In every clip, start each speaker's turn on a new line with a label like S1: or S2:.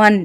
S1: 1،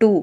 S1: 2،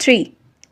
S1: 3،